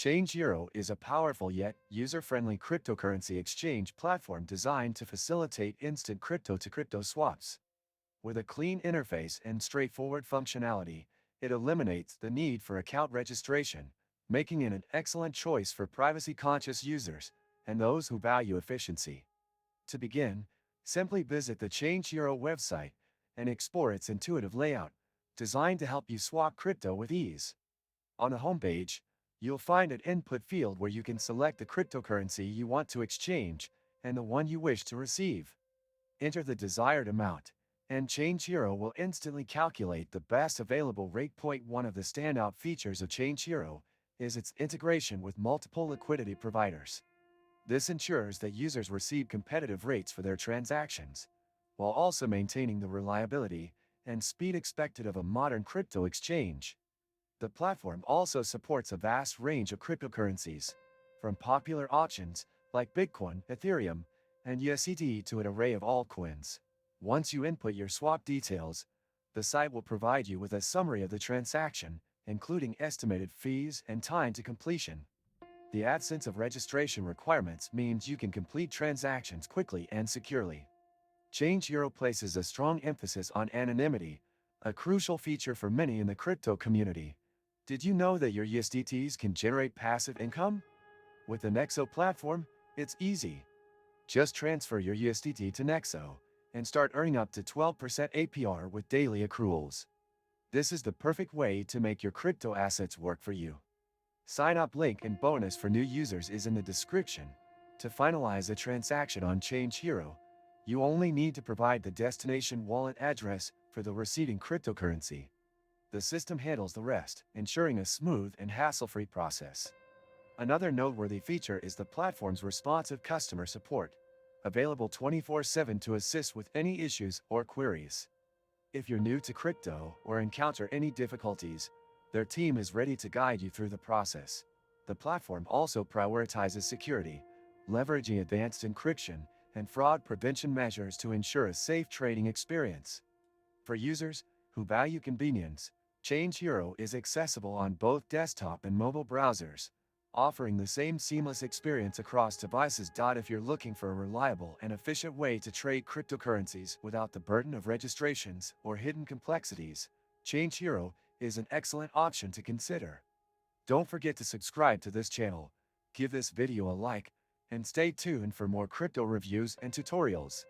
ChangeHero is a powerful yet user-friendly cryptocurrency exchange platform designed to facilitate instant crypto-to-crypto swaps. With a clean interface and straightforward functionality, it eliminates the need for account registration, making it an excellent choice for privacy-conscious users and those who value efficiency. To begin, simply visit the ChangeHero website and explore its intuitive layout, designed to help you swap crypto with ease. On the homepage, you'll find an input field where you can select the cryptocurrency you want to exchange and the one you wish to receive. Enter the desired amount, and ChangeHero will instantly calculate the best available rate. One of the standout features of ChangeHero is its integration with multiple liquidity providers. This ensures that users receive competitive rates for their transactions, while also maintaining the reliability and speed expected of a modern crypto exchange. The platform also supports a vast range of cryptocurrencies, from popular options like Bitcoin, Ethereum, and USDT to an array of altcoins. Once you input your swap details, the site will provide you with a summary of the transaction, including estimated fees and time to completion. The absence of registration requirements means you can complete transactions quickly and securely. ChangeHero places a strong emphasis on anonymity, a crucial feature for many in the crypto community. Did you know that your USDTs can generate passive income? With the Nexo platform, it's easy. Just transfer your USDT to Nexo and start earning up to 12% APR with daily accruals. This is the perfect way to make your crypto assets work for you. Sign up link and bonus for new users is in the description. To finalize a transaction on ChangeHero, you only need to provide the destination wallet address for the receiving cryptocurrency. The system handles the rest, ensuring a smooth and hassle-free process. Another noteworthy feature is the platform's responsive customer support, available 24/7 to assist with any issues or queries. If you're new to crypto or encounter any difficulties, their team is ready to guide you through the process. The platform also prioritizes security, leveraging advanced encryption and fraud prevention measures to ensure a safe trading experience. For users who value convenience, ChangeHero is accessible on both desktop and mobile browsers, offering the same seamless experience across devices. If you're looking for a reliable and efficient way to trade cryptocurrencies without the burden of registrations or hidden complexities, ChangeHero is an excellent option to consider. Don't forget to subscribe to this channel, give this video a like, and stay tuned for more crypto reviews and tutorials.